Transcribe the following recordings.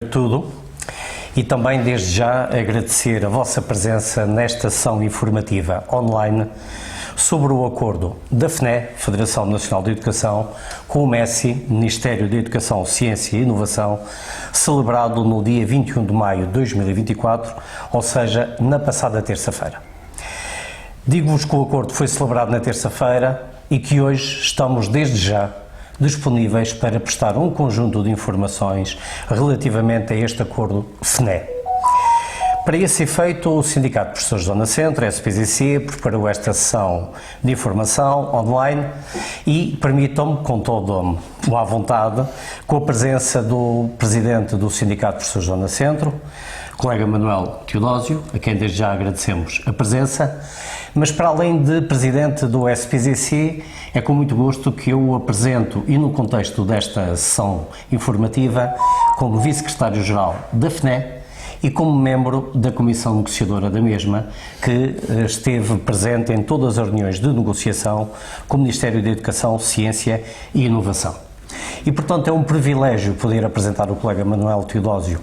Tudo e também desde já agradecer a vossa presença nesta sessão informativa online sobre o acordo da FNE, Federação Nacional de Educação, com o MESI, Ministério da Educação, Ciência e Inovação, celebrado no dia 21 de maio de 2024, ou seja, na passada terça-feira. Digo-vos que o acordo foi celebrado na terça-feira e que hoje estamos desde já disponíveis para prestar um conjunto de informações relativamente a este acordo FNE. Para esse efeito, o Sindicato de Professores Zona Centro, SPZC, preparou esta sessão de informação online e permitam-me, com todo o à vontade, com a presença do Presidente do Sindicato de Professores Zona Centro, colega Manuel Teodósio, a quem desde já agradecemos a presença, mas para além de Presidente do SPZC, é com muito gosto que eu o apresento e no contexto desta sessão informativa como Vice-Secretário-Geral da FNE e como membro da Comissão Negociadora da mesma, que esteve presente em todas as reuniões de negociação com o Ministério da Educação, Ciência e Inovação. E, portanto, é um privilégio poder apresentar o colega Manuel Teodósio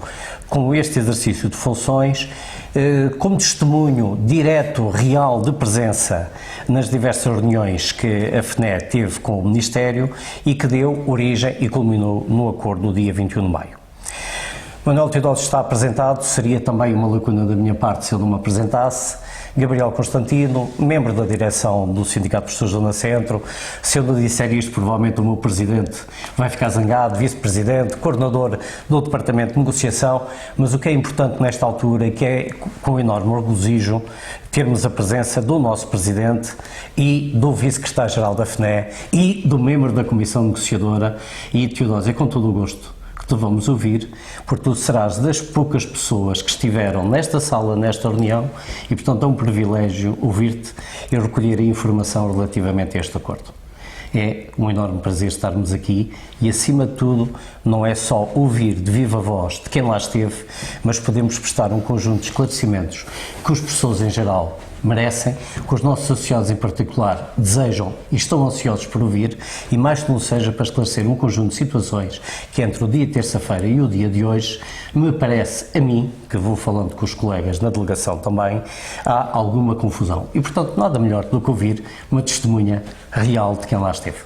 com este exercício de funções, como testemunho direto, real, de presença nas diversas reuniões que a FNE teve com o Ministério e que deu origem e culminou no acordo no dia 21 de maio. Manuel Teodósio está apresentado, seria também uma lacuna da minha parte se ele não me apresentasse. Gabriel Constantino, membro da direção do Sindicato de Professores Zona Centro. Se eu não disser isto, provavelmente o meu Presidente vai ficar zangado, Vice-Presidente, coordenador do Departamento de Negociação, mas o que é importante nesta altura é que é com enorme orgulho termos a presença do nosso Presidente e do Vice-Secretário-Geral da FNE e do membro da Comissão Negociadora. E, Teodósio, é com todo o gosto te vamos ouvir, porque tu serás das poucas pessoas que estiveram nesta sala, nesta reunião, e portanto é um privilégio ouvir-te e recolher a informação relativamente a este acordo. É um enorme prazer estarmos aqui e, acima de tudo, não é só ouvir de viva voz de quem lá esteve, mas podemos prestar um conjunto de esclarecimentos que os professores em geral merecem, que os nossos associados em particular desejam e estão ansiosos por ouvir, e mais que não seja para esclarecer um conjunto de situações que entre o dia de terça-feira e o dia de hoje, me parece a mim, que vou falando com os colegas na delegação também, há alguma confusão. E, portanto, nada melhor do que ouvir uma testemunha real de quem lá esteve.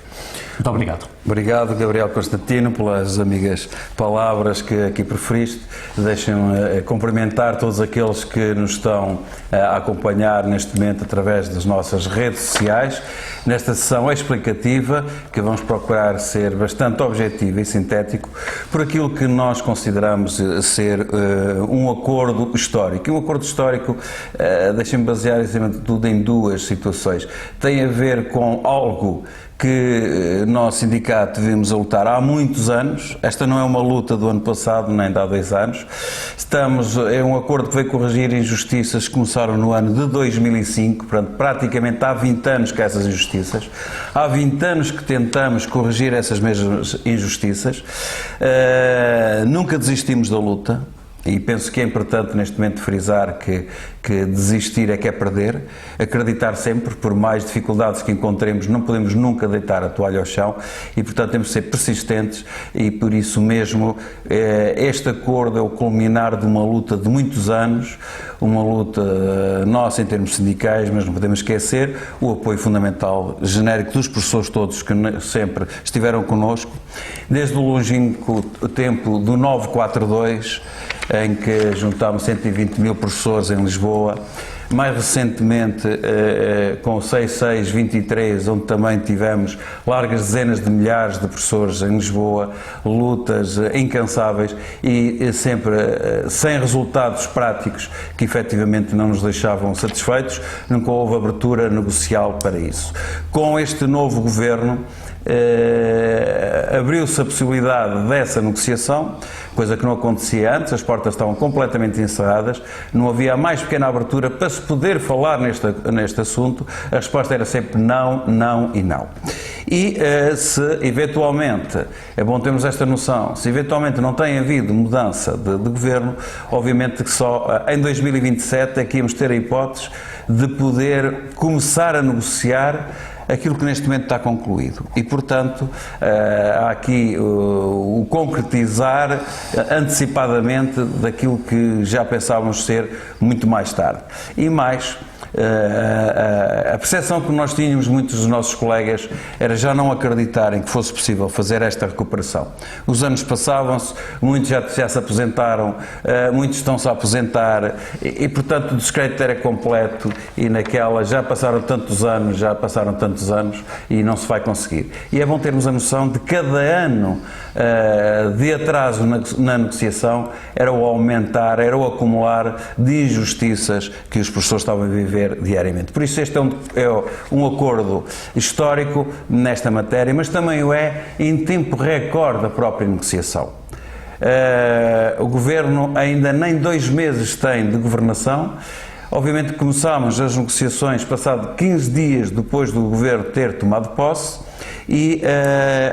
Muito obrigado. Obrigado, Gabriel Constantino, pelas amigas palavras que aqui preferiste. Deixem-me cumprimentar todos aqueles que nos estão a acompanhar neste momento através das nossas redes sociais, nesta sessão explicativa, que vamos procurar ser bastante objetivo e sintético, por aquilo que nós consideramos ser um acordo histórico. E um acordo histórico, deixem-me basear, acima de tudo, em duas situações. Tem a ver com algo que nós, sindicato, vimos a lutar há muitos anos. Esta não é uma luta do ano passado, nem de há 2 anos. É um acordo que veio corrigir injustiças que começaram no ano de 2005, portanto, praticamente há 20 anos que há essas injustiças. Há 20 anos que tentamos corrigir essas mesmas injustiças. Nunca desistimos da luta. E penso que é importante neste momento frisar que desistir é que é perder, acreditar sempre, por mais dificuldades que encontremos, não podemos nunca deitar a toalha ao chão e, portanto, temos de ser persistentes e, por isso mesmo, este acordo é o culminar de uma luta de muitos anos, uma luta nossa em termos sindicais, mas não podemos esquecer o apoio fundamental genérico dos professores todos que sempre estiveram connosco, desde o longínquo tempo do 942, em que juntámos 120 mil professores em Lisboa, mais recentemente com o 6623, onde também tivemos largas dezenas de milhares de professores em Lisboa, lutas incansáveis e sempre sem resultados práticos que efetivamente não nos deixavam satisfeitos, nunca houve abertura negocial para isso. Com este novo governo, abriu-se a possibilidade dessa negociação, coisa que não acontecia antes, as portas estavam completamente encerradas, não havia a mais pequena abertura para se poder falar neste assunto, a resposta era sempre não, não e não. E se eventualmente, é bom termos esta noção, se eventualmente não tem havido mudança de governo, obviamente que só em 2027 é que íamos ter a hipótese de poder começar a negociar aquilo que neste momento está concluído. E, portanto, há aqui o concretizar antecipadamente daquilo que já pensávamos ser muito mais tarde. E mais, a percepção que nós tínhamos, muitos dos nossos colegas, era já não acreditarem que fosse possível fazer esta recuperação. Os anos passavam-se, muitos já se aposentaram, muitos estão-se a aposentar e, portanto, o descrédito era completo e naquela já passaram tantos anos e não se vai conseguir. E é bom termos a noção de cada ano de atraso na negociação era o aumentar, era o acumular de injustiças que os professores estavam a viver diariamente. Por isso este é um acordo histórico nesta matéria, mas também o é em tempo recorde da própria negociação. O Governo ainda nem 2 meses tem de governação. Obviamente começámos as negociações passado 15 dias depois do Governo ter tomado posse e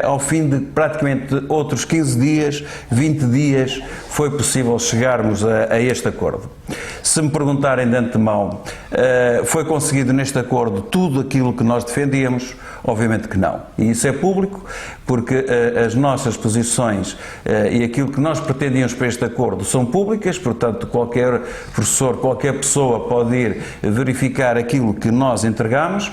ao fim de praticamente outros 15 dias, 20 dias, foi possível chegarmos a este acordo. Se me perguntarem de antemão, foi conseguido neste acordo tudo aquilo que nós defendíamos? Obviamente que não. E isso é público, porque as nossas posições e aquilo que nós pretendíamos para este acordo são públicas, portanto qualquer professor, qualquer pessoa pode ir verificar aquilo que nós entregamos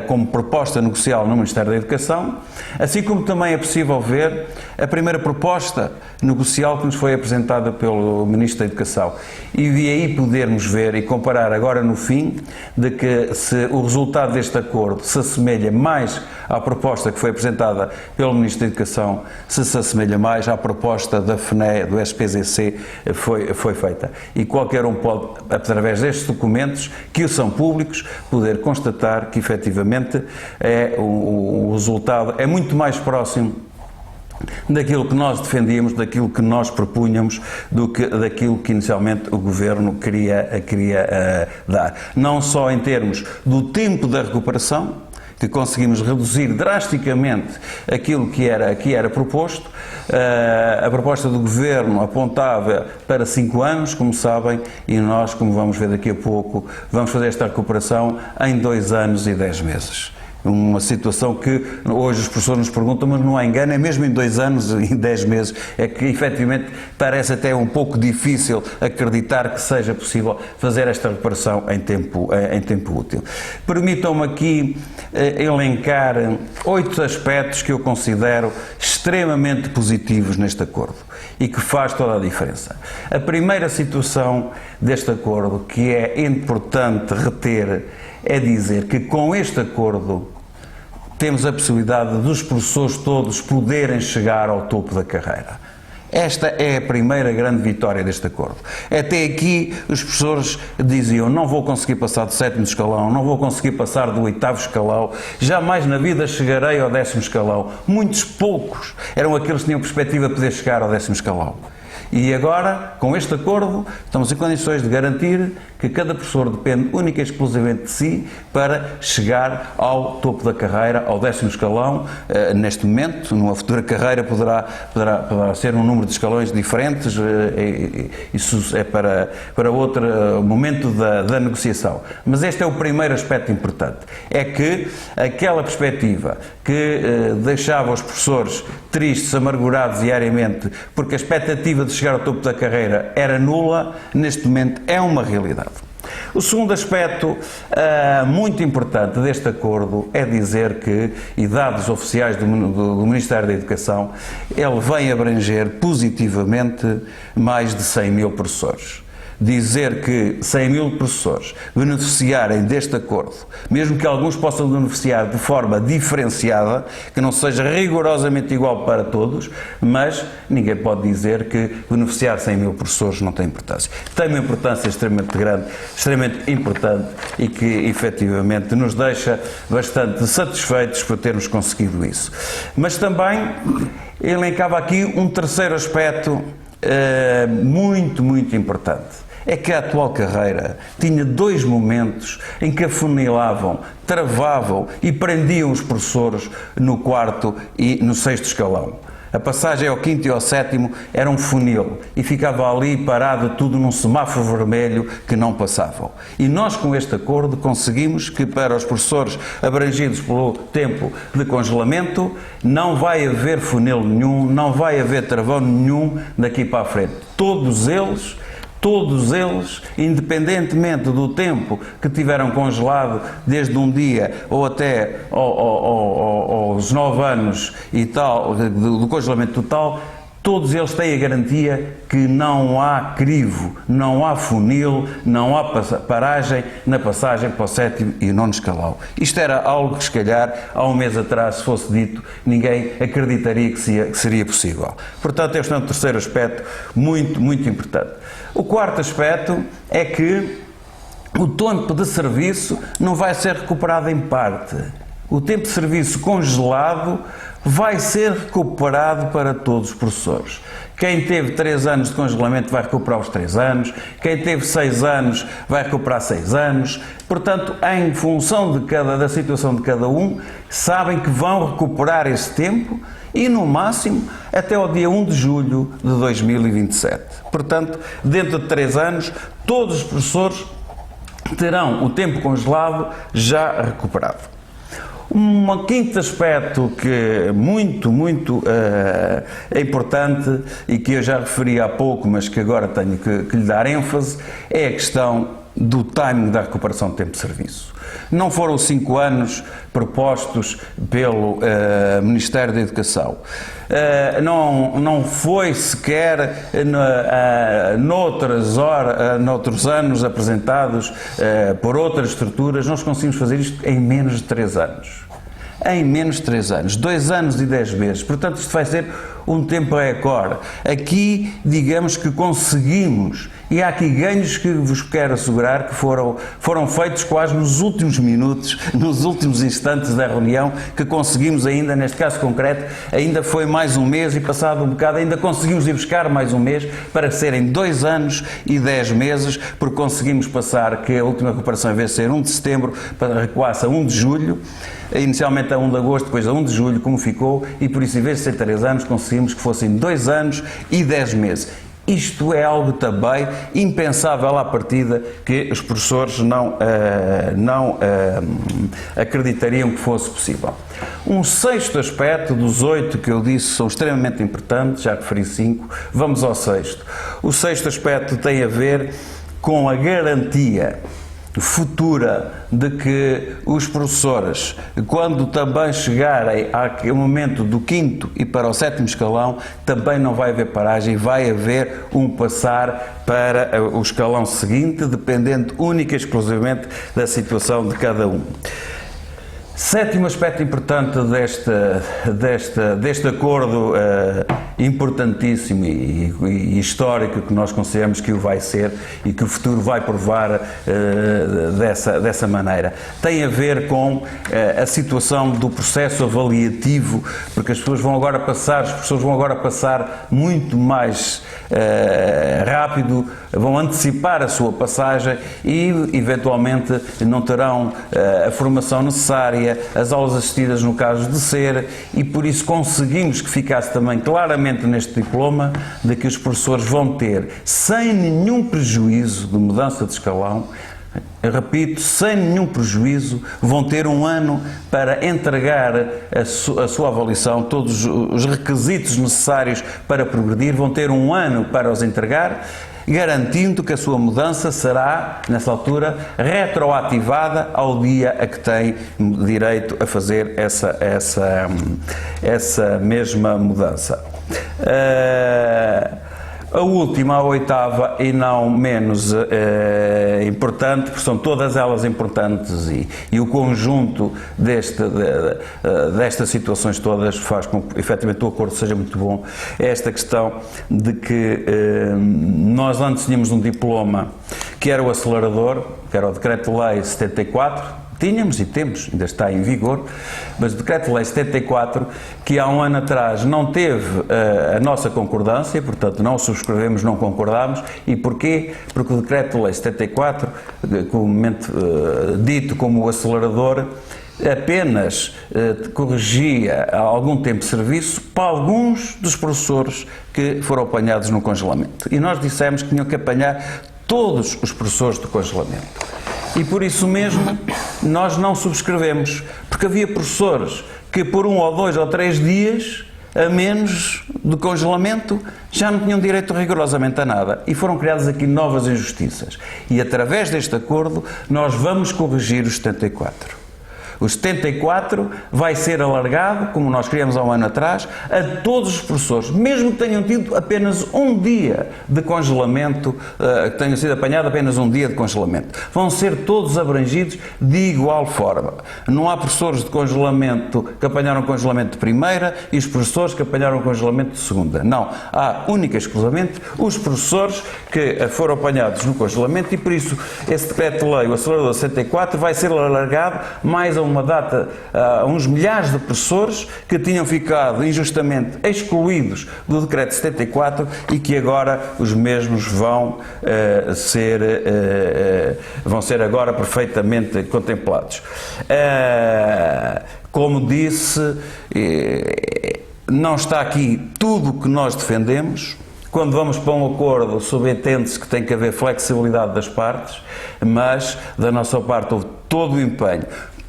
como proposta negocial no Ministério da Educação, assim como também é possível ver a primeira proposta negocial que nos foi apresentada pelo Ministro da Educação. E de aí podermos ver e comparar agora no fim de que se o resultado deste acordo se assemelha mais à proposta que foi apresentada pelo Ministro da Educação, se assemelha mais à proposta da FNE, do SPZC, foi feita. E qualquer um pode, através destes documentos, que são públicos, poder constatar que efetivamente o resultado é muito mais próximo daquilo que nós defendíamos, daquilo que nós propunhamos, do que daquilo que inicialmente o Governo queria dar. Não só em termos do tempo da recuperação, que conseguimos reduzir drasticamente aquilo que era proposto. A proposta do Governo apontava para 5 anos, como sabem, e nós, como vamos ver daqui a pouco, vamos fazer esta recuperação em 2 anos e 10 meses. Uma situação que hoje os professores nos perguntam, mas não há engano, é mesmo em 2 anos e 10 meses, é que efetivamente parece até um pouco difícil acreditar que seja possível fazer esta recuperação em tempo útil. Permitam-me aqui elencar 8 aspectos que eu considero extremamente positivos neste acordo e que faz toda a diferença. A primeira situação deste acordo que é importante reter é dizer que com este acordo temos a possibilidade dos professores todos poderem chegar ao topo da carreira. Esta é a primeira grande vitória deste acordo. Até aqui os professores diziam: não vou conseguir passar do 7º escalão, não vou conseguir passar do 8º escalão, jamais na vida chegarei ao 10º escalão. Muitos poucos eram aqueles que tinham perspectiva de poder chegar ao 10º escalão. E agora, com este acordo, estamos em condições de garantir que cada professor depende única e exclusivamente de si para chegar ao topo da carreira, ao 10º escalão. Neste momento, numa futura carreira, poderá ser um número de escalões diferentes, isso é para outro momento da negociação. Mas este é o primeiro aspecto importante, é que aquela perspectiva que deixava os professores tristes, amargurados diariamente, porque a expectativa de chegar ao topo da carreira era nula, neste momento é uma realidade. O segundo aspecto muito importante deste acordo é dizer que, e dados oficiais do Ministério da Educação, ele vem abranger positivamente mais de 100 mil professores. Dizer que 100 mil professores beneficiarem deste acordo, mesmo que alguns possam beneficiar de forma diferenciada, que não seja rigorosamente igual para todos, mas ninguém pode dizer que beneficiar 100 mil professores não tem importância. Tem uma importância extremamente grande, extremamente importante e que efetivamente nos deixa bastante satisfeitos por termos conseguido isso. Mas também elencava aqui um terceiro aspecto muito importante. É que a atual carreira tinha 2 momentos em que afunilavam, travavam e prendiam os professores no 4º e no 6º escalão. A passagem ao quinto e ao sétimo era um funil e ficava ali parado tudo num semáforo vermelho que não passavam. E nós, com este acordo, conseguimos que para os professores abrangidos pelo tempo de congelamento não vai haver funil nenhum, não vai haver travão nenhum daqui para a frente. Todos eles, independentemente do tempo que tiveram congelado, desde um dia ou até aos 9 anos e tal, do congelamento total, todos eles têm a garantia que não há crivo, não há funil, não há paragem na passagem para o sétimo e o nono escalão. Isto era algo que, se calhar, há um mês atrás, se fosse dito, ninguém acreditaria que seria possível. Portanto, este é um terceiro aspecto muito, muito importante. O quarto aspecto é que o tempo de serviço não vai ser recuperado em parte. O tempo de serviço congelado vai ser recuperado para todos os professores. Quem teve 3 anos de congelamento vai recuperar os 3 anos, quem teve 6 anos vai recuperar 6 anos. Portanto, em função da situação de cada um, sabem que vão recuperar esse tempo e, no máximo, até ao dia 1 de julho de 2027. Portanto, dentro de 3 anos, todos os professores terão o tempo congelado já recuperado. Um quinto aspecto que é muito importante e que eu já referi há pouco, mas que agora tenho que lhe dar ênfase, é a questão do timing da recuperação de tempo de serviço. Não foram 5 anos propostos pelo Ministério da Educação. Não foi sequer noutros anos apresentados por outras estruturas. Nós conseguimos fazer isto em menos de 3 anos. Em menos de 3 anos, 2 anos e 10 meses. Portanto, isto vai ser um tempo recorde. Aqui, digamos que conseguimos, e há aqui ganhos que vos quero assegurar que foram feitos quase nos últimos minutos, nos últimos instantes da reunião, que conseguimos ainda, neste caso concreto, ainda foi mais um mês e passado um bocado, ainda conseguimos ir buscar mais um mês para serem 2 anos e 10 meses, porque conseguimos passar que a última recuperação, em vez de ser 1 de setembro, para recuar-se a 1 de julho, inicialmente a 1 de agosto, depois a 1 de julho, como ficou, e por isso, em vez de ser 3 anos, conseguimos que fossem 2 anos e 10 meses. Isto é algo também impensável à partida, que os professores não acreditariam que fosse possível. Um sexto aspecto dos 8 que eu disse são extremamente importantes, já referi 5, vamos ao sexto. O sexto aspecto tem a ver com a garantia futura de que os professores, quando também chegarem ao momento do 5º e para o 7º escalão, também não vai haver paragem, vai haver um passar para o escalão seguinte, dependendo única e exclusivamente da situação de cada um. Sétimo aspecto importante deste acordo importantíssimo e histórico, que nós consideramos que o vai ser e que o futuro vai provar dessa maneira, tem a ver com a situação do processo avaliativo, porque os professores vão agora passar muito mais rápido, vão antecipar a sua passagem e eventualmente não terão a formação necessária, as aulas assistidas no caso de ser, e por isso conseguimos que ficasse também claramente neste diploma de que os professores vão ter, sem nenhum prejuízo de mudança de escalão, eu repito, sem nenhum prejuízo, vão ter 1 ano para entregar a sua avaliação, todos os requisitos necessários para progredir, vão ter 1 ano para os entregar, garantindo que a sua mudança será, nessa altura, retroativada ao dia a que tem direito a fazer essa mesma mudança. A última, a 8ª, e não menos importante, porque são todas elas importantes e o conjunto destas situações todas faz com que, efetivamente, o acordo seja muito bom. É esta questão de que nós antes tínhamos um diploma que era o acelerador, que era o Decreto-Lei 74, tínhamos e temos, ainda está em vigor, mas o Decreto-Lei 74, que há um ano atrás não teve a nossa concordância, portanto não subscrevemos, não concordámos. E porquê? Porque o Decreto-Lei 74, comumente dito como o acelerador, apenas corrigia algum tempo de serviço para alguns dos professores que foram apanhados no congelamento. E nós dissemos que tinham que apanhar todos os professores do congelamento. E por isso mesmo nós não subscrevemos, porque havia professores que por 1 ou 2 ou 3 dias a menos do congelamento já não tinham direito rigorosamente a nada e foram criadas aqui novas injustiças. E através deste acordo nós vamos corrigir os 74. O 74 vai ser alargado, como nós queríamos há um ano atrás, a todos os professores, mesmo que tenham tido apenas um dia de congelamento, que tenham sido apanhados apenas um dia de congelamento. Vão ser todos abrangidos de igual forma. Não há professores de congelamento que apanharam congelamento de primeira e os professores que apanharam congelamento de segunda. Não. Há única e exclusivamente os professores que foram apanhados no congelamento e por isso esse decreto-lei, o acelerador 64, vai ser alargado mais a uma data, a uns milhares de professores que tinham ficado injustamente excluídos do decreto 74 e que agora os mesmos vão ser agora perfeitamente contemplados. Como disse, não está aqui tudo o que nós defendemos. Quando vamos para um acordo, subentende-se que tem que haver flexibilidade das partes, mas da nossa parte houve todo o empenho,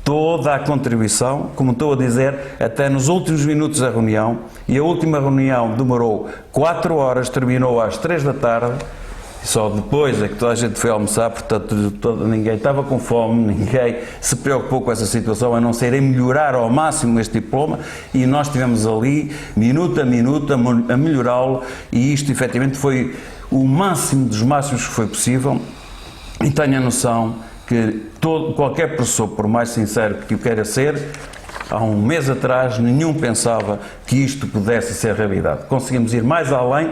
toda a contribuição, como estou a dizer, até nos últimos minutos da reunião, e a última reunião demorou 4 horas, terminou às 3 da tarde, só depois é que toda a gente foi almoçar, portanto ninguém estava com fome, ninguém se preocupou com essa situação, a não ser em melhorar ao máximo este diploma, e nós estivemos ali, minuto a minuto, a melhorá-lo, e isto efetivamente foi o máximo dos máximos que foi possível, e tenho a noção que qualquer professor, por mais sincero que o queira ser, há um mês atrás nenhum pensava que isto pudesse ser realidade. Conseguimos ir mais além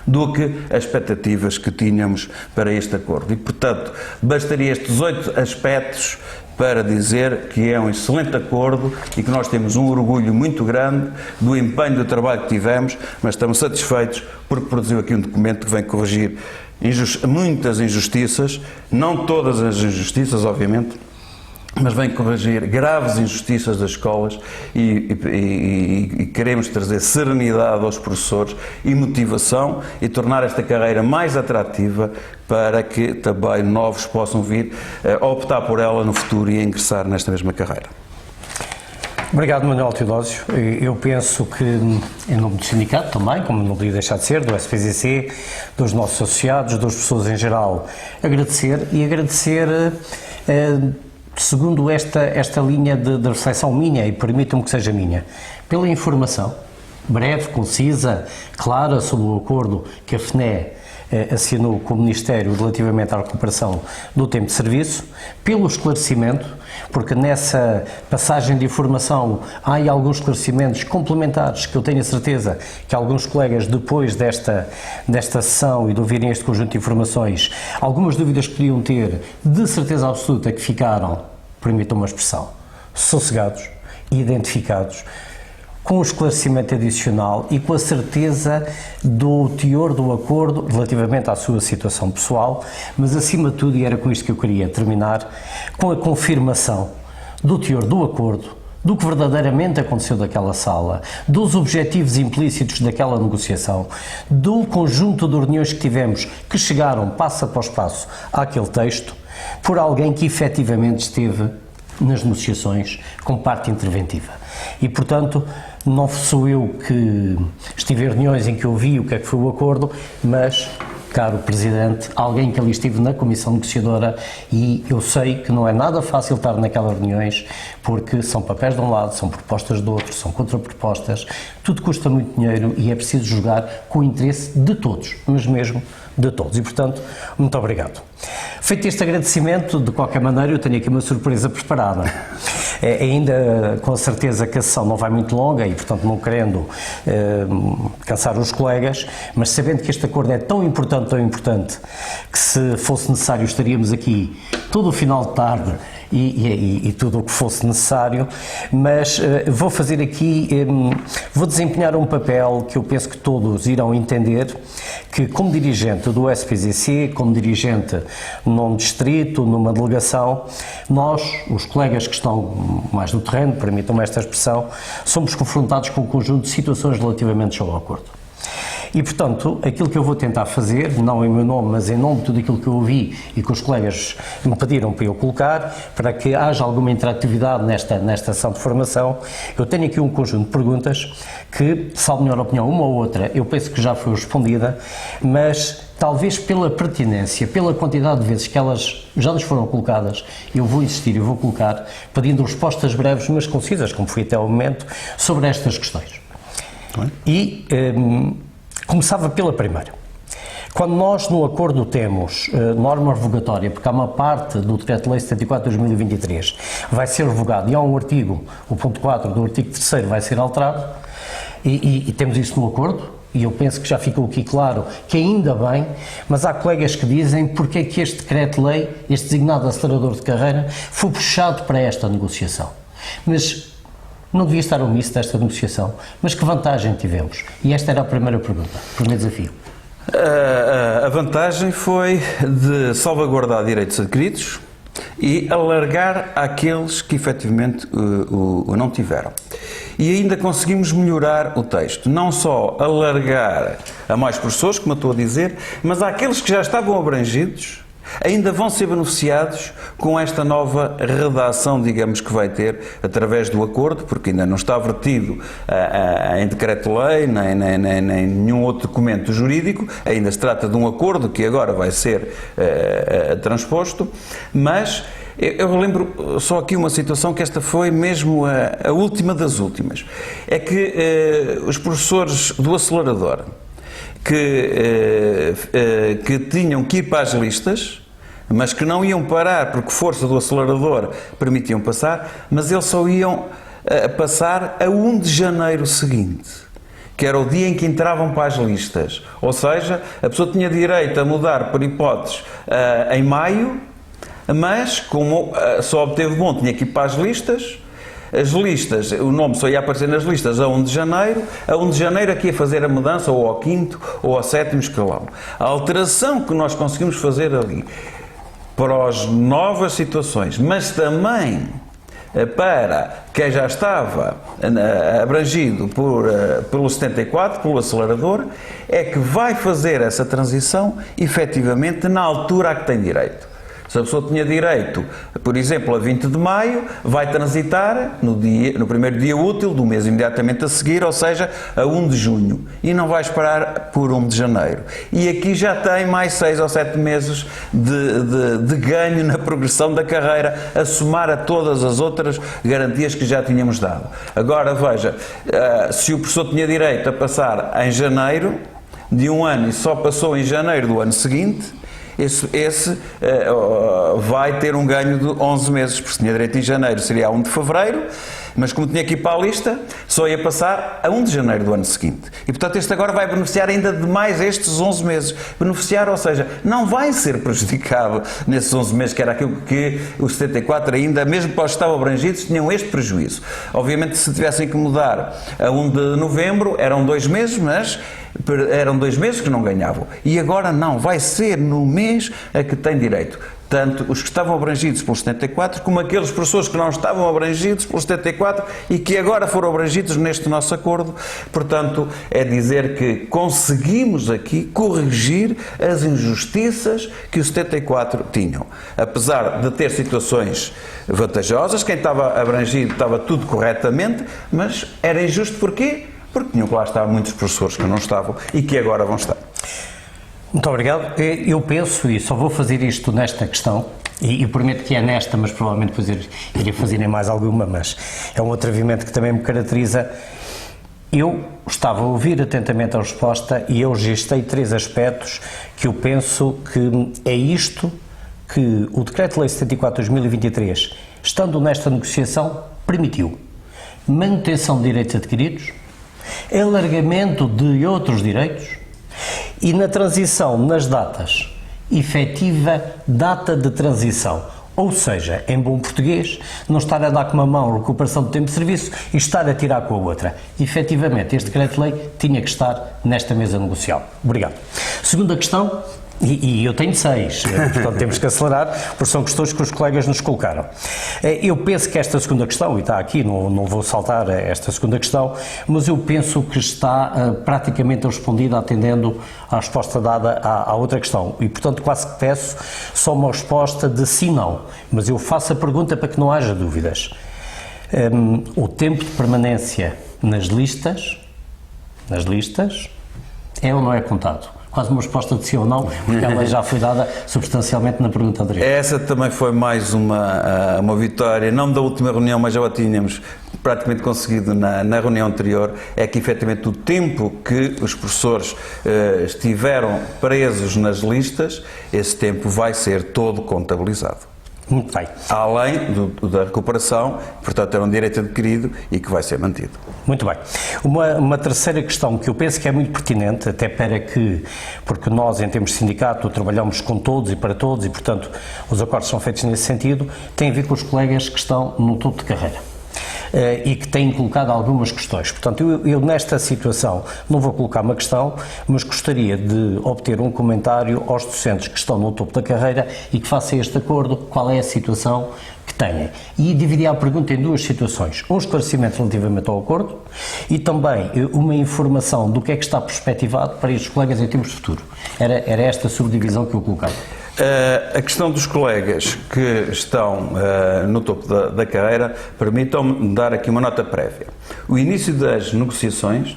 do que as expectativas que tínhamos para este acordo. E, portanto, bastaria estes 8 aspectos para dizer que é um excelente acordo e que nós temos um orgulho muito grande do empenho do trabalho que tivemos, mas estamos satisfeitos porque produziu aqui um documento que vem corrigir muitas injustiças, não todas as injustiças, obviamente, mas vem corrigir graves injustiças das escolas e queremos trazer serenidade aos professores e motivação e tornar esta carreira mais atrativa para que também novos possam vir a optar por ela no futuro e a ingressar nesta mesma carreira. Obrigado, Manuel Teodósio. Eu penso que, em nome do sindicato também, como não podia deixar de ser, do SPCC, dos nossos associados, das pessoas em geral, agradecer segundo esta linha de reflexão minha, e permitam-me que seja minha, pela informação breve, concisa, clara sobre o acordo que a FNE assinou com o Ministério relativamente à recuperação do tempo de serviço, pelo esclarecimento, porque nessa passagem de informação há alguns esclarecimentos complementares que eu tenho a certeza que alguns colegas, depois desta sessão e de ouvirem este conjunto de informações, algumas dúvidas que podiam ter, de certeza absoluta que ficaram, permitam uma expressão, sossegados e identificados, com o esclarecimento adicional e com a certeza do teor do acordo relativamente à sua situação pessoal, mas acima de tudo, e era com isto que eu queria terminar, com a confirmação do teor do acordo, do que verdadeiramente aconteceu daquela sala, dos objetivos implícitos daquela negociação, do conjunto de reuniões que tivemos, que chegaram passo após passo àquele texto, por alguém que efetivamente esteve nas negociações com parte interventiva. E, portanto, não sou eu que estive em reuniões em que ouvi o que é que foi o acordo, mas, caro Presidente, alguém que ali estive na Comissão Negociadora, e eu sei que não é nada fácil estar naquelas reuniões, porque são papéis de um lado, são propostas do outro, são contrapropostas, tudo custa muito dinheiro e é preciso jogar com o interesse de todos, mas mesmo de todos. E, portanto, muito obrigado. Feito este agradecimento, de qualquer maneira, eu tenho aqui uma surpresa preparada. Ainda com a certeza que a sessão não vai muito longa e, portanto, não querendo cansar os colegas, mas sabendo que este acordo é tão importante, que se fosse necessário estaríamos aqui todo o final de tarde e tudo o que fosse necessário, mas vou fazer aqui, vou desempenhar um papel que eu penso que todos irão entender, que como dirigente do SPZC, como dirigente num distrito, numa delegação, nós, os colegas que estão mais no terreno, permitam-me esta expressão, somos confrontados com um conjunto de situações relativamente ao acordo. E, portanto, aquilo que eu vou tentar fazer, não em meu nome, mas em nome de tudo aquilo que eu ouvi e que os colegas me pediram para eu colocar, para que haja alguma interatividade nesta ação de formação, eu tenho aqui um conjunto de perguntas que, salvo melhor opinião, uma ou outra, eu penso que já foi respondida, mas talvez pela pertinência, pela quantidade de vezes que elas já nos foram colocadas, eu vou insistir e vou colocar, pedindo respostas breves, mas concisas, como foi até ao momento, sobre estas questões. E começava pela primeira. Quando nós no acordo temos norma revogatória, porque há uma parte do Decreto-Lei 74 de 2023 vai ser revogado e há um artigo, o ponto 4 do artigo 3º vai ser alterado, e temos isso no acordo, e eu penso que já ficou aqui claro que ainda bem, mas há colegas que dizem porque é que este Decreto-Lei, este designado acelerador de carreira, foi puxado para esta negociação. Mas não devia estar omisso desta negociação, mas que vantagem tivemos? E esta era a primeira pergunta, o primeiro desafio. A vantagem foi de salvaguardar direitos adquiridos e alargar àqueles que efetivamente o não tiveram. E ainda conseguimos melhorar o texto, não só alargar a mais professores, como eu estou a dizer, mas àqueles que já estavam abrangidos, ainda vão ser beneficiados com esta nova redação, digamos, que vai ter através do acordo, porque ainda não está vertido em decreto-lei, nem nenhum outro documento jurídico, ainda se trata de um acordo que agora vai ser transposto, mas eu lembro só aqui uma situação que esta foi mesmo a última das últimas, é que os professores do acelerador que tinham que ir para as listas, mas que não iam parar porque força do acelerador permitiam passar, mas eles só iam passar a 1 de janeiro seguinte, que era o dia em que entravam para as listas. Ou seja, a pessoa tinha direito a mudar por hipóteses em maio, mas como só obteve bom, tinha que ir para as listas. As listas, o nome só ia aparecer nas listas a 1 de janeiro, a 1 de janeiro aqui a fazer a mudança ou ao 5º ou ao 7º escalão. A alteração que nós conseguimos fazer ali para as novas situações, mas também para quem já estava abrangido pelo 74, pelo acelerador, é que vai fazer essa transição efetivamente na altura a que tem direito. Se a pessoa tinha direito, por exemplo, a 20 de maio, vai transitar no primeiro dia útil do mês imediatamente a seguir, ou seja, a 1 de junho, e não vai esperar por 1 de janeiro. E aqui já tem mais 6 ou 7 meses de ganho na progressão da carreira, a somar a todas as outras garantias que já tínhamos dado. Agora, veja, se o professor tinha direito a passar em janeiro de um ano e só passou em janeiro do ano seguinte, esse vai ter um ganho de 11 meses, porque se tinha direito em janeiro seria a 1 de fevereiro, mas como tinha que ir para a lista, só ia passar a 1 de janeiro do ano seguinte. E portanto este agora vai beneficiar ainda de mais estes 11 meses. Beneficiar, ou seja, não vai ser prejudicado nesses 11 meses, que era aquilo que os 74 ainda, mesmo para os que estavam abrangidos, tinham este prejuízo. Obviamente se tivessem que mudar a 1 de novembro, eram 2 meses, mas eram 2 meses que não ganhavam. E agora não, vai ser no mês a que tem direito. Tanto os que estavam abrangidos pelo 74, como aqueles professores que não estavam abrangidos pelo 74 e que agora foram abrangidos neste nosso acordo. Portanto, é dizer que conseguimos aqui corrigir as injustiças que o 74 tinham. Apesar de ter situações vantajosas, quem estava abrangido estava tudo corretamente, mas era injusto porquê? Porque tinham que lá estar muitos professores que não estavam e que agora vão estar. Muito obrigado. Eu penso, e só vou fazer isto nesta questão, e prometo que é nesta, mas provavelmente depois irei fazer em mais alguma, mas é um atrevimento que também me caracteriza. Eu estava a ouvir atentamente a resposta e eu registrei 3 aspectos que eu penso que é isto que o Decreto-Lei 74 de 2023, estando nesta negociação, permitiu. Manutenção de direitos adquiridos, alargamento de outros direitos, e na transição, nas datas, efetiva data de transição. Ou seja, em bom português, não estar a dar com uma mão a recuperação do tempo de serviço e estar a tirar com a outra. Efetivamente, este decreto-lei tinha que estar nesta mesa negocial. Obrigado. Segunda questão, e eu tenho 6, portanto temos que acelerar, porque são questões que os colegas nos colocaram. Eu penso que esta segunda questão, e está aqui, não vou saltar esta segunda questão, mas eu penso que está praticamente respondida atendendo à resposta dada à outra questão. E, portanto, quase que peço só uma resposta de sim, não. Mas eu faço a pergunta para que não haja dúvidas. O tempo de permanência nas listas é ou não é contado? Quase uma resposta de sim ou não, porque ela já foi dada substancialmente na pergunta anterior. Essa também foi mais uma vitória, não da última reunião, mas já a tínhamos praticamente conseguido na reunião anterior, é que efetivamente o tempo que os professores estiveram presos nas listas, esse tempo vai ser todo contabilizado. Muito bem. Além da recuperação, portanto era um direito adquirido e que vai ser mantido. Muito bem. Uma terceira questão que eu penso que é muito pertinente, até porque nós em termos de sindicato trabalhamos com todos e para todos e portanto os acordos são feitos nesse sentido, tem a ver com os colegas que estão no topo de carreira. E que têm colocado algumas questões. Portanto, eu nesta situação não vou colocar uma questão, mas gostaria de obter um comentário aos docentes que estão no topo da carreira e que façam este acordo, qual é a situação que têm. E dividir a pergunta em duas situações. Um esclarecimento relativamente ao acordo e também uma informação do que é que está perspectivado para estes colegas em termos de futuro. Era esta subdivisão que eu colocava. A questão dos colegas que estão no topo da carreira, permitam-me dar aqui uma nota prévia. O início das negociações,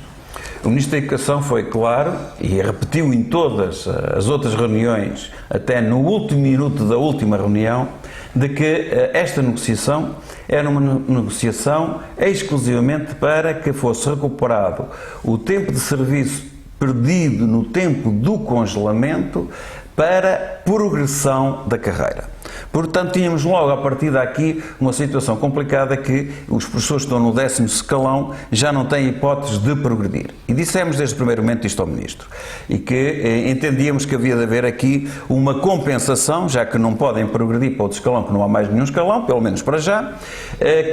o Ministro da Educação foi claro e repetiu em todas as outras reuniões, até no último minuto da última reunião, de que esta negociação era uma negociação exclusivamente para que fosse recuperado o tempo de serviço perdido no tempo do congelamento para progressão da carreira. Portanto, tínhamos logo a partir daqui uma situação complicada que os professores que estão no 10º escalão já não têm hipóteses de progredir. E dissemos desde o primeiro momento isto ao Ministro. E que entendíamos que havia de haver aqui uma compensação, já que não podem progredir para outro escalão, que não há mais nenhum escalão, pelo menos para já,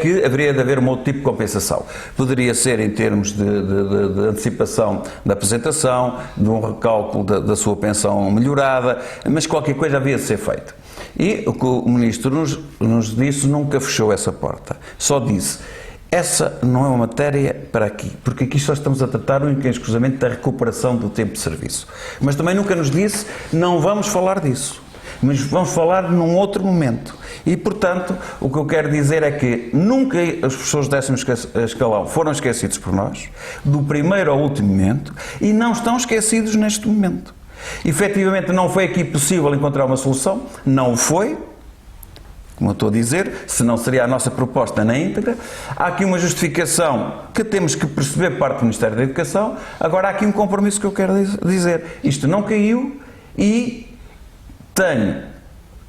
que haveria de haver um outro tipo de compensação. Poderia ser em termos de antecipação da apresentação, de um recálculo da sua pensão melhorada, mas qualquer coisa havia de ser feito. E o que o Ministro nos disse nunca fechou essa porta. Só disse, essa não é uma matéria para aqui, porque aqui só estamos a tratar única e exclusivamente da recuperação do tempo de serviço. Mas também nunca nos disse, não vamos falar disso, mas vamos falar num outro momento. E, portanto, o que eu quero dizer é que nunca os professores do 10º escalão foram esquecidos por nós, do primeiro ao último momento, e não estão esquecidos neste momento. Efetivamente não foi aqui possível encontrar uma solução, não o foi, como eu estou a dizer, senão seria a nossa proposta na íntegra. Há aqui uma justificação que temos que perceber por parte do Ministério da Educação, agora há aqui um compromisso que eu quero dizer, isto não caiu e tenho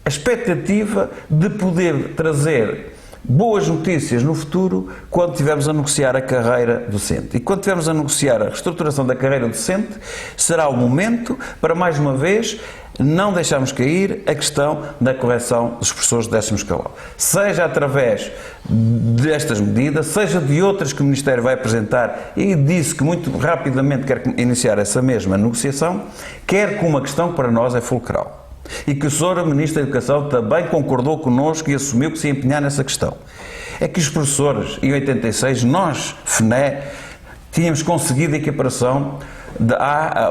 a expectativa de poder trazer boas notícias no futuro quando estivermos a negociar a carreira docente. E quando estivermos a negociar a reestruturação da carreira docente, será o momento para, mais uma vez, não deixarmos cair a questão da correção dos professores de 10º escalão. Seja através destas medidas, seja de outras que o Ministério vai apresentar, e disse que muito rapidamente quer iniciar essa mesma negociação, quer com uma questão que para nós é fulcral. E que o Sr. Ministro da Educação também concordou connosco e assumiu que se ia empenhar nessa questão. É que os professores, em 86, nós, FNE, tínhamos conseguido a equiparação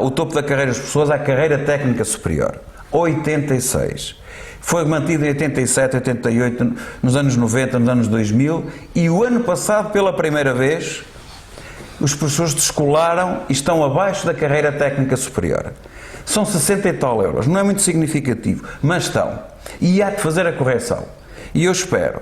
o topo da carreira dos professores à carreira técnica superior. 86. Foi mantido em 87, 88, nos anos 90, nos anos 2000, e o ano passado, pela primeira vez, os professores descolaram e estão abaixo da carreira técnica superior. São 60 e tal euros, não é muito significativo, mas estão. E há de fazer a correção. E eu espero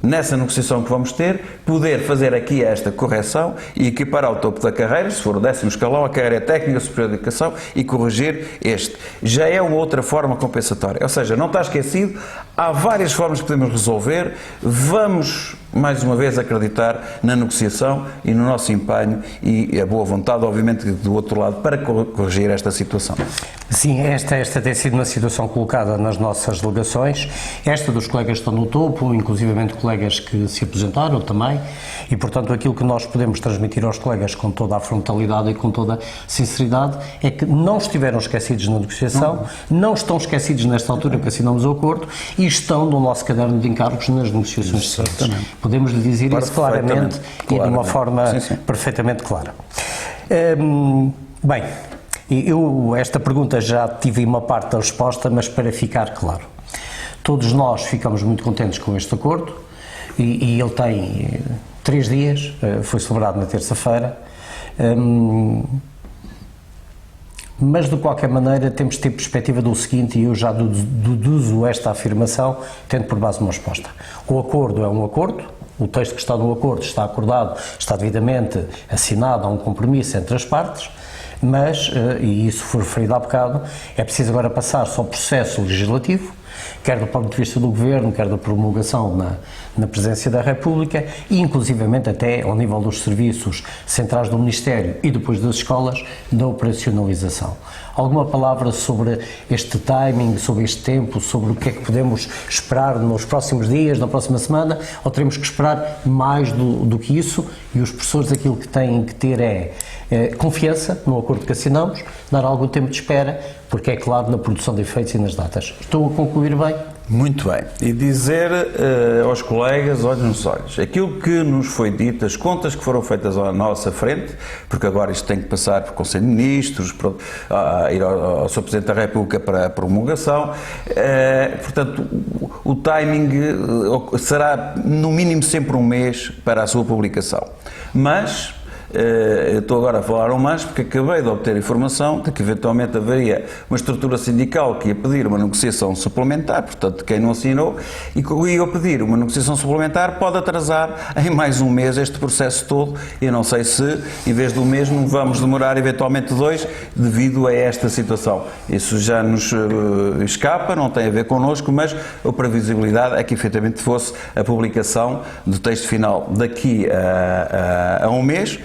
nessa negociação que vamos ter, poder fazer aqui esta correção e equiparar o topo da carreira, se for o 10º escalão, a carreira técnica superior de educação e corrigir este. Já é uma outra forma compensatória. Ou seja, não está esquecido, há várias formas que podemos resolver, vamos mais uma vez acreditar na negociação e no nosso empenho e a boa vontade, obviamente, do outro lado, para corrigir esta situação. Sim, esta tem sido uma situação colocada nas nossas delegações, esta dos colegas que estão no topo, inclusivamente colegas que se aposentaram também, e portanto aquilo que nós podemos transmitir aos colegas com toda a frontalidade e com toda a sinceridade é que não estiveram esquecidos na negociação, não estão esquecidos nesta altura que assinamos o acordo e estão no nosso caderno de encargos nas negociações seguintes. Podemos lhe dizer isso claramente e de uma forma perfeitamente clara. Bem, esta pergunta já tive uma parte da resposta, mas para ficar claro, todos nós ficamos muito contentes com este acordo e ele tem 3 dias, foi celebrado na terça-feira, mas de qualquer maneira temos de ter perspectiva do seguinte, e eu já deduzo esta afirmação tendo por base uma resposta. O acordo é um acordo, o texto que está no acordo está acordado, está devidamente assinado, há um compromisso entre as partes, mas, e isso foi referido há bocado, é preciso agora passar-se ao processo legislativo, quer do ponto de vista do Governo, quer da promulgação na Presidência da República e inclusivamente até ao nível dos serviços centrais do Ministério e depois das escolas, da operacionalização. Alguma palavra sobre este timing, sobre este tempo, sobre o que é que podemos esperar nos próximos dias, na próxima semana, ou teremos que esperar mais do que isso? E os professores aquilo que têm que ter é confiança no acordo que assinamos, dar algum tempo de espera, porque é claro na produção de efeitos e nas datas. Estou a concluir bem? Muito bem. E dizer aos colegas, olhos nos olhos, aquilo que nos foi dito, as contas que foram feitas à nossa frente, porque agora isto tem que passar por Conselho de Ministros, ir ao Sr. Presidente da República para a promulgação, portanto, o timing será no mínimo sempre um mês para a sua publicação. Mas eu estou agora a falar mais porque acabei de obter informação de que eventualmente haveria uma estrutura sindical que ia pedir uma negociação suplementar, portanto quem não assinou, e que ia pedir uma negociação suplementar pode atrasar em mais um mês este processo todo. Eu não sei se em vez de um mês não vamos demorar eventualmente 2 devido a esta situação. Isso já nos escapa, não tem a ver connosco, mas a previsibilidade é que efetivamente fosse a publicação do texto final daqui a um mês.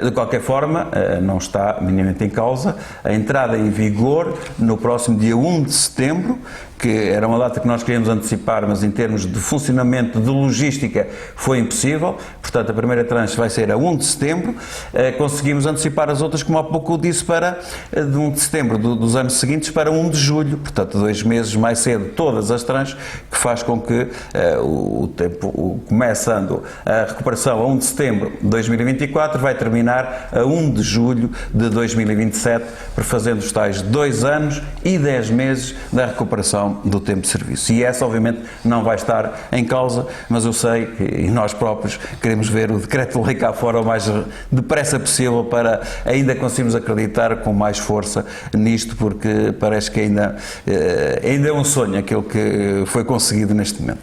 De qualquer forma, não está minimamente em causa a entrada em vigor no próximo dia 1 de setembro, que era uma data que nós queríamos antecipar, mas em termos de funcionamento de logística foi impossível. Portanto, a primeira tranche vai ser a 1 de setembro. Conseguimos antecipar as outras, como há pouco disse, para de 1 de setembro dos anos seguintes para 1 de julho. Portanto, 2 meses mais cedo, todas as tranches, que faz com que o tempo, começando a recuperação a 1 de setembro de 2024, vai terminar a 1 de julho de 2027, prefazendo os tais 2 anos e 10 meses da recuperação do tempo de serviço. E essa, obviamente, não vai estar em causa, mas eu sei que, e nós próprios queremos ver o decreto-lei cá fora o mais depressa possível para ainda conseguirmos acreditar com mais força nisto, porque parece que ainda é um sonho aquilo que foi conseguido neste momento.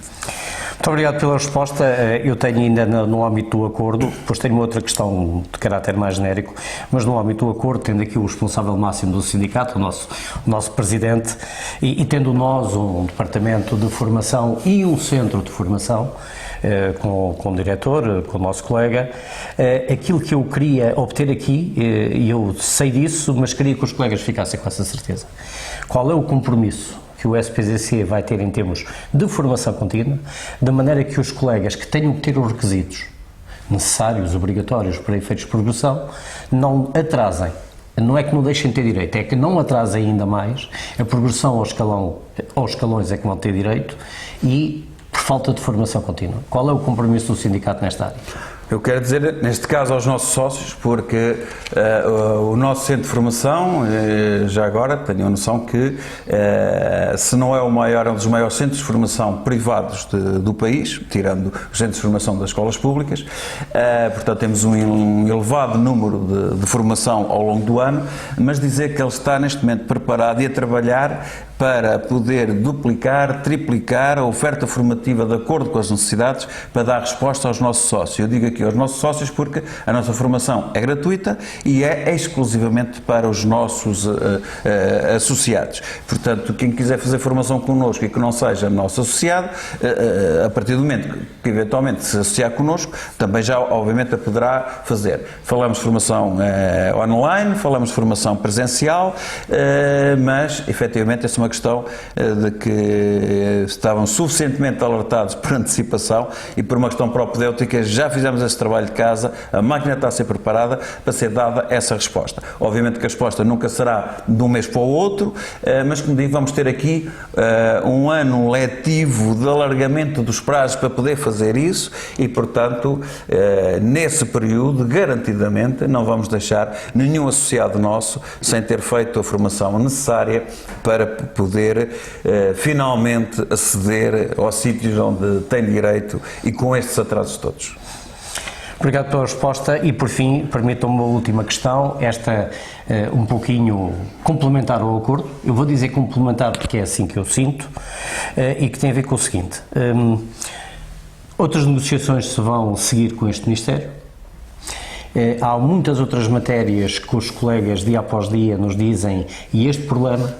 Muito obrigado pela resposta. Eu tenho ainda no âmbito do acordo, depois tenho outra questão de caráter mais genérico, mas no âmbito do acordo, tendo aqui o responsável máximo do sindicato, o nosso presidente, e tendo nós um departamento de formação e um centro de formação, com o diretor, com o nosso colega, aquilo que eu queria obter aqui, e eu sei disso, mas queria que os colegas ficassem com essa certeza. Qual é o compromisso que o SPZC vai ter em termos de formação contínua, de maneira que os colegas que tenham que ter os requisitos necessários, obrigatórios para efeitos de progressão, não atrasem. Não é que não deixem de ter direito, é que não atrasem ainda mais a progressão aos escalões é que vão ter direito e por falta de formação contínua. Qual é o compromisso do sindicato nesta área? Eu quero dizer, neste caso, aos nossos sócios, porque o nosso centro de formação, já agora tenho a noção que, se não é o maior, é um dos maiores centros de formação privados do país, tirando os centros de formação das escolas públicas, portanto temos um elevado número de formação ao longo do ano, mas dizer que ele está neste momento preparado e a trabalhar para poder duplicar, triplicar a oferta formativa de acordo com as necessidades para dar resposta aos nossos sócios. Eu digo aqui aos nossos sócios porque a nossa formação é gratuita e é exclusivamente para os nossos associados. Portanto, quem quiser fazer formação connosco e que não seja nosso associado, a partir do momento que eventualmente se associar connosco, também já obviamente a poderá fazer. Falamos de formação online, falamos de formação presencial, mas efetivamente essa é uma questão de que estavam suficientemente alertados por antecipação e por uma questão propedêutica já fizemos esse trabalho de casa, a máquina está a ser preparada para ser dada essa resposta. Obviamente que a resposta nunca será de um mês para o outro, mas como digo, vamos ter aqui um ano letivo de alargamento dos prazos para poder fazer isso e, portanto, nesse período, garantidamente, não vamos deixar nenhum associado nosso sem ter feito a formação necessária para poder finalmente aceder aos sítios onde tem direito e com estes atrasos todos. Obrigado pela resposta e, por fim, permitam-me uma última questão, esta um pouquinho complementar ao acordo. Eu vou dizer complementar porque é assim que eu sinto e que tem a ver com o seguinte. Outras negociações se vão seguir com este Ministério. Há muitas outras matérias que os colegas dia após dia nos dizem e este problema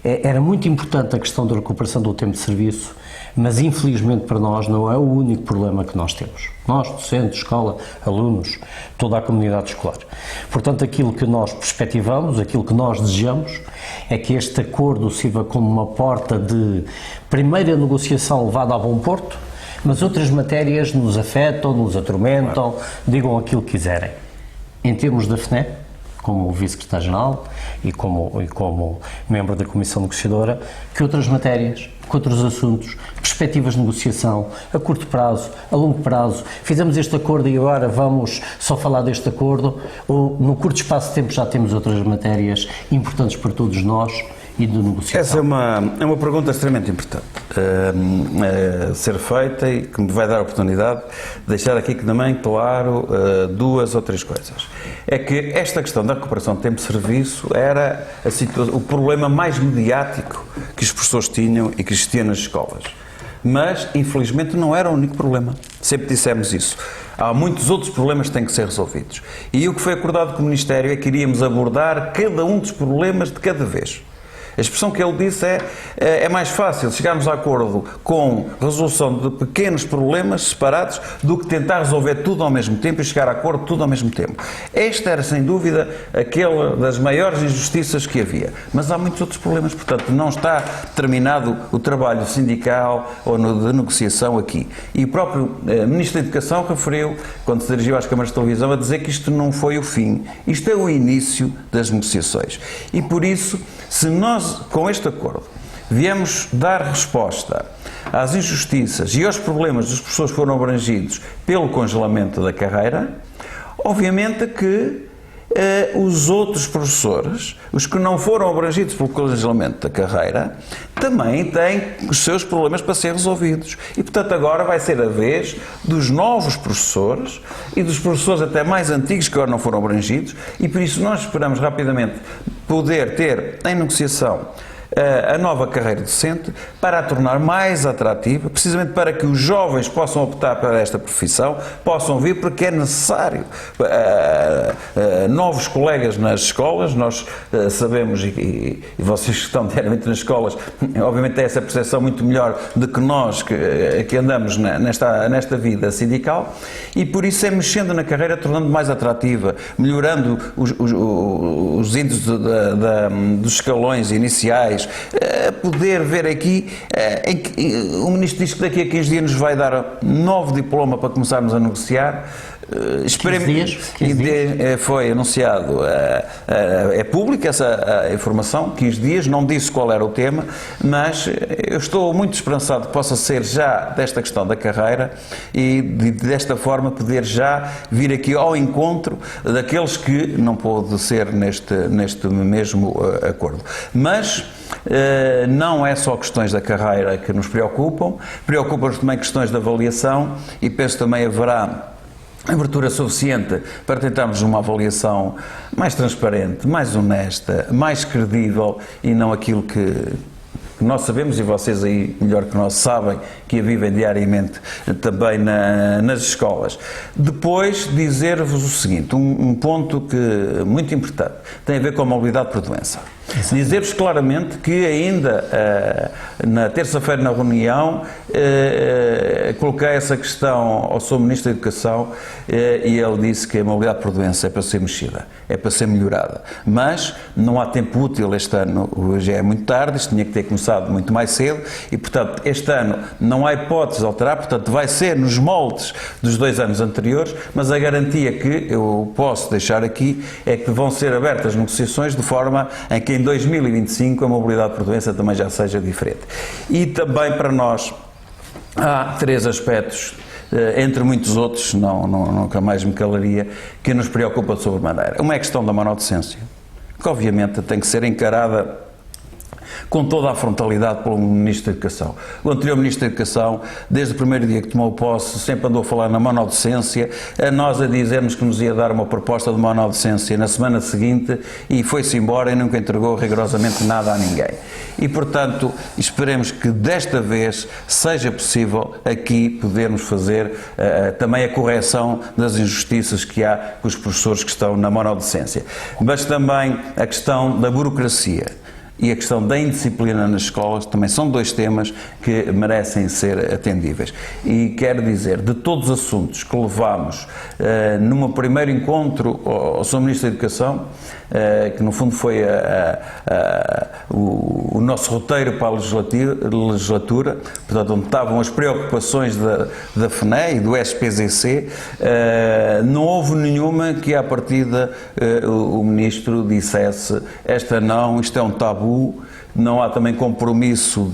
era muito importante a questão da recuperação do tempo de serviço, mas infelizmente para nós não é o único problema que nós temos. Nós, docentes, escola, alunos, toda a comunidade escolar. Portanto, aquilo que nós perspectivamos, aquilo que nós desejamos, é que este acordo sirva como uma porta de primeira negociação levada a bom porto, mas outras matérias nos afetam, nos atormentam, digam aquilo que quiserem. Em termos da FNE, como Vice-Secretário-Geral e como membro da Comissão Negociadora, que outras matérias, que outros assuntos, perspectivas de negociação, a curto prazo, a longo prazo, fizemos este acordo e agora vamos só falar deste acordo, ou no curto espaço de tempo já temos outras matérias importantes para todos nós e de negociação? Essa é uma pergunta extremamente importante ser feita e que me vai dar a oportunidade de deixar aqui também claro duas ou três coisas. É que esta questão da recuperação de tempo de serviço era o problema mais mediático que os professores tinham e que existia nas escolas. Mas, infelizmente, não era o único problema. Sempre dissemos isso. Há muitos outros problemas que têm que ser resolvidos. E o que foi acordado com o Ministério é que iríamos abordar cada um dos problemas de cada vez. A expressão que ele disse é mais fácil chegarmos a acordo com resolução de pequenos problemas separados do que tentar resolver tudo ao mesmo tempo e chegar a acordo tudo ao mesmo tempo. Esta era, sem dúvida, aquela das maiores injustiças que havia. Mas há muitos outros problemas, portanto, não está terminado o trabalho sindical ou de negociação aqui. E o próprio Ministro da Educação referiu, quando se dirigiu às câmaras de televisão, a dizer que isto não foi o fim. Isto é o início das negociações. E por isso, se nós, com este acordo, viemos dar resposta às injustiças e aos problemas dos professores que foram abrangidos pelo congelamento da carreira, obviamente que os outros professores, os que não foram abrangidos pelo congelamento da carreira, também têm os seus problemas para ser resolvidos. E, portanto, agora vai ser a vez dos novos professores e dos professores até mais antigos que agora não foram abrangidos, e por isso nós esperamos rapidamente poder ter em negociação a nova carreira docente para a tornar mais atrativa, precisamente para que os jovens possam optar por esta profissão, possam vir, porque é necessário novos colegas nas escolas. Nós sabemos, e vocês que estão diariamente nas escolas, obviamente têm essa percepção muito melhor do que nós que andamos nesta vida sindical, e por isso é mexendo na carreira, tornando mais atrativa, melhorando os índices dos escalões iniciais, poder ver aqui em que o Ministro diz que daqui a 15 dias nos vai dar um novo diploma para começarmos a negociar. 15 dias. Foi anunciado, é pública essa informação, 15 dias, não disse qual era o tema, mas eu estou muito esperançado que possa ser já desta questão da carreira e desta forma poder já vir aqui ao encontro daqueles que não pôde ser neste mesmo acordo. Mas não é só questões da carreira que nos preocupam-nos também questões de avaliação, e penso também haverá abertura suficiente para tentarmos uma avaliação mais transparente, mais honesta, mais credível, e não aquilo que que nós sabemos, e vocês aí melhor que nós sabem, que a vivem diariamente também nas escolas. Depois, dizer-vos o seguinte, um ponto muito importante, tem a ver com a mobilidade por doença. Dizer-vos claramente que ainda na terça-feira na reunião coloquei essa questão ao Sr. Ministro da Educação e ele disse que a mobilidade por doença é para ser mexida, é para ser melhorada, mas não há tempo útil este ano, hoje é muito tarde, isto tinha que ter começado muito mais cedo e portanto este ano não há hipótese de alterar, portanto vai ser nos moldes dos 2 anos anteriores, mas a garantia que eu posso deixar aqui é que vão ser abertas negociações de forma em que em 2025 a mobilidade por doença também já seja diferente. E também para nós há 3 aspectos, entre muitos outros, nunca mais me calaria, que nos preocupa de sobremaneira. Uma é a questão da monodocência, que obviamente tem que ser encarada com toda a frontalidade pelo Ministro da Educação. O anterior Ministro da Educação, desde o primeiro dia que tomou posse, sempre andou a falar na monodocência, a nós a dizer-nos que nos ia dar uma proposta de monodocência na semana seguinte e foi-se embora e nunca entregou rigorosamente nada a ninguém. E, portanto, esperemos que desta vez seja possível aqui podermos fazer também a correção das injustiças que há com os professores que estão na monodocência. Mas também a questão da burocracia e a questão da indisciplina nas escolas também são 2 temas que merecem ser atendíveis. E quero dizer, de todos os assuntos que levámos num primeiro encontro ao Sr. Ministro da Educação, que no fundo foi o nosso roteiro para a legislatura, portanto onde estavam as preocupações da FNE e do SPZC, não houve nenhuma que à partida o Ministro dissesse esta não, isto é um tabu, não há também compromisso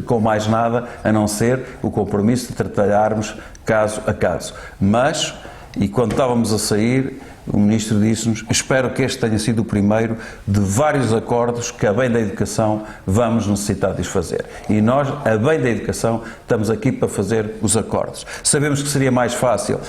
com mais nada, a não ser o compromisso de tratarmos caso a caso. Mas, e quando estávamos a sair, o Ministro disse-nos, espero que este tenha sido o primeiro de vários acordos que, a bem da educação, vamos necessitar de os fazer. E nós, a bem da educação, estamos aqui para fazer os acordos. Sabemos que seria mais fácil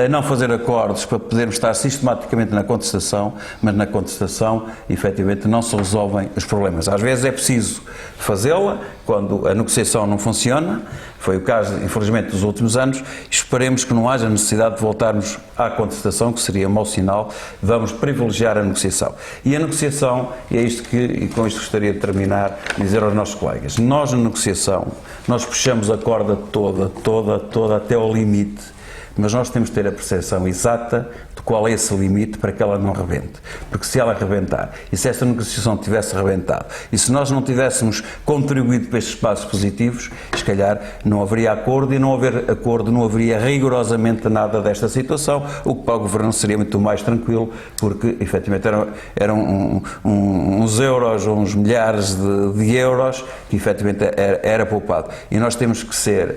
não fazer acordos para podermos estar sistematicamente na contestação, mas na contestação, efetivamente, não se resolvem os problemas. Às vezes é preciso fazê-la, quando a negociação não funciona, foi o caso, infelizmente, dos últimos anos, esperemos que não haja necessidade de voltarmos à contestação, que seria mau sinal, vamos privilegiar a negociação. E a negociação, é isto que, e com isto gostaria de terminar, dizer aos nossos colegas, nós na negociação, nós puxamos a corda toda, até ao limite, mas nós temos de ter a percepção exata de qual é esse limite para que ela não rebente. Porque se ela rebentar, e se esta negociação tivesse rebentado, e se nós não tivéssemos contribuído para estes passos positivos, se calhar não haveria acordo, e não haver acordo não haveria rigorosamente nada desta situação, o que para o Governo seria muito mais tranquilo, porque efetivamente eram uns euros ou uns milhares de euros que efetivamente era poupado. E nós temos que ser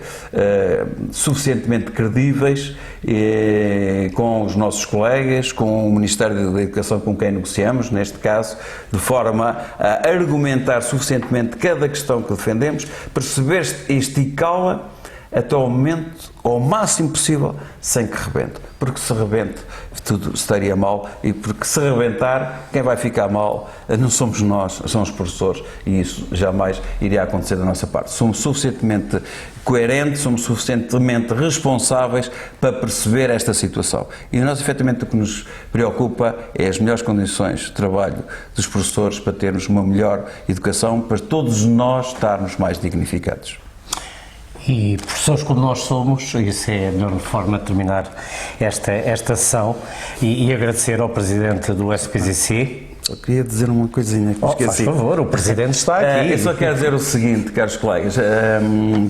suficientemente credíveis com os nossos colegas, com o Ministério da Educação com quem negociamos, neste caso, de forma a argumentar suficientemente cada questão que defendemos, perceber e esticá-la até ao momento, ao máximo possível, sem que rebente. Porque se rebente, tudo estaria mal, e porque se rebentar, quem vai ficar mal não somos nós, são os professores, e isso jamais iria acontecer da nossa parte. Somos suficientemente coerentes, somos suficientemente responsáveis para perceber esta situação. E nós, efetivamente, o que nos preocupa é as melhores condições de trabalho dos professores para termos uma melhor educação, para todos nós estarmos mais dignificados. E professores como nós somos, isso é a melhor forma de terminar esta sessão, e agradecer ao Presidente do SPZC. Eu queria dizer uma coisinha que esqueci. Faz favor, o Presidente está aqui. Eu só quero dizer o seguinte, caros colegas,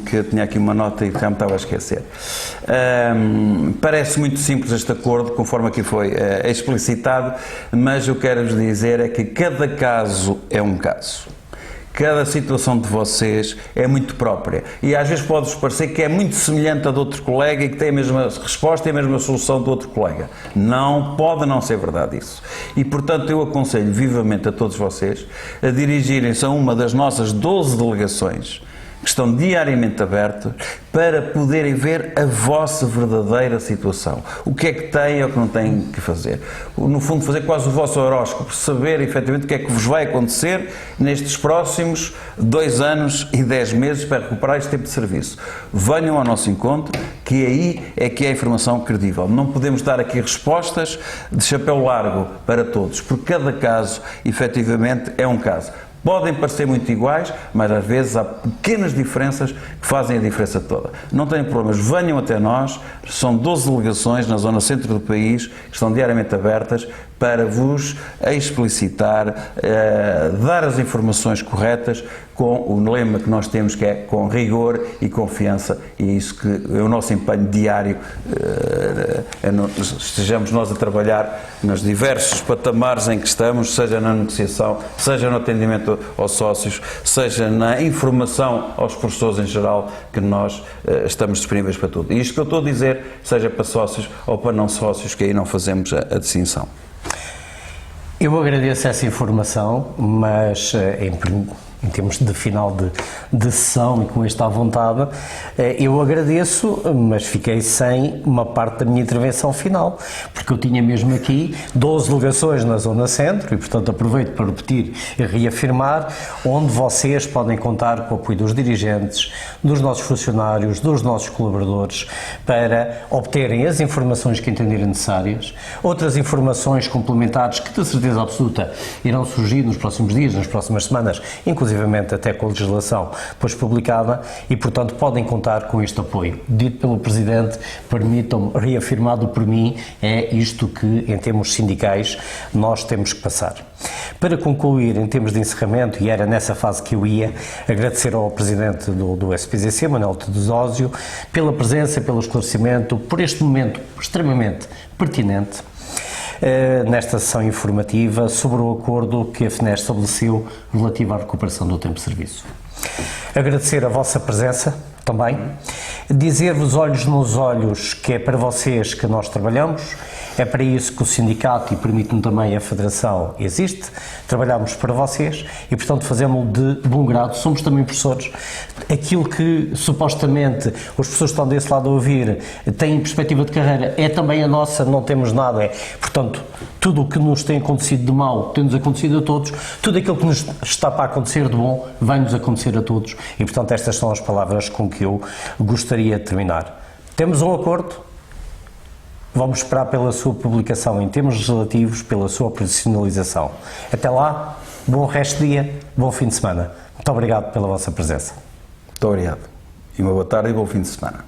que eu tinha aqui uma nota e já me estava a esquecer. Parece muito simples este acordo, conforme aqui foi explicitado, mas eu quero-vos dizer é que cada caso é um caso. Cada situação de vocês é muito própria e às vezes pode-vos parecer que é muito semelhante a de outro colega e que tem a mesma resposta e a mesma solução do outro colega. Não, pode não ser verdade isso. E, portanto, eu aconselho vivamente a todos vocês a dirigirem-se a uma das nossas 12 delegações que estão diariamente abertos para poderem ver a vossa verdadeira situação. O que é que têm ou o que não têm que fazer. No fundo, fazer quase o vosso horóscopo, saber efetivamente o que é que vos vai acontecer nestes próximos 2 anos e 10 meses para recuperar este tipo de serviço. Venham ao nosso encontro, que aí é que é a informação credível. Não podemos dar aqui respostas de chapéu largo para todos, porque cada caso, efetivamente, é um caso. Podem parecer muito iguais, mas às vezes há pequenas diferenças que fazem a diferença toda. Não tenham problemas, venham até nós, são 12 delegações na zona centro do país, que estão diariamente abertas para vos explicitar, dar as informações corretas com o lema que nós temos, que é com rigor e confiança, e é isso que é o nosso empenho diário, estejamos nós a trabalhar nos diversos patamares em que estamos, seja na negociação, seja no atendimento aos sócios, seja na informação aos professores em geral, que nós estamos disponíveis para tudo. E isto que eu estou a dizer, seja para sócios ou para não sócios, que aí não fazemos a distinção. Eu agradeço essa informação, mas em termos de final de sessão e com isto à vontade, eu agradeço, mas fiquei sem uma parte da minha intervenção final, porque eu tinha mesmo aqui 12 delegações na Zona Centro e, portanto, aproveito para repetir e reafirmar onde vocês podem contar com o apoio dos dirigentes, dos nossos funcionários, dos nossos colaboradores, para obterem as informações que entenderem necessárias, outras informações complementares que, de certeza absoluta, irão surgir nos próximos dias, nas próximas semanas, inclusivamente até com a legislação depois publicada, e, portanto, podem contar com este apoio. Dito pelo Presidente, permitam-me, reafirmado por mim, é isto que, em termos sindicais, nós temos que passar. Para concluir, em termos de encerramento, e era nessa fase que eu ia, agradecer ao Presidente do SPZC, Manuel Teodósio, pela presença, pelo esclarecimento, por este momento extremamente pertinente, nesta sessão informativa sobre o acordo que a FNE estabeleceu relativo à recuperação do tempo de serviço. Agradecer a vossa presença também, dizer-vos olhos nos olhos que é para vocês que nós trabalhamos, é para isso que o sindicato, e permite-me também a Federação, existe, trabalhamos para vocês e, portanto, fazemos-lo de bom grado, somos também professores. Aquilo que supostamente os professores que estão desse lado a ouvir têm perspectiva de carreira é também a nossa, não temos nada, portanto, tudo o que nos tem acontecido de mal tem-nos acontecido a todos, tudo aquilo que nos está para acontecer de bom vai-nos acontecer a todos e, portanto, estas são as palavras com que eu gostaria de terminar. Temos um acordo. Vamos esperar pela sua publicação em termos legislativos, pela sua profissionalização. Até lá, bom resto de dia, bom fim de semana. Muito obrigado pela vossa presença. Muito obrigado. E uma boa tarde e bom fim de semana.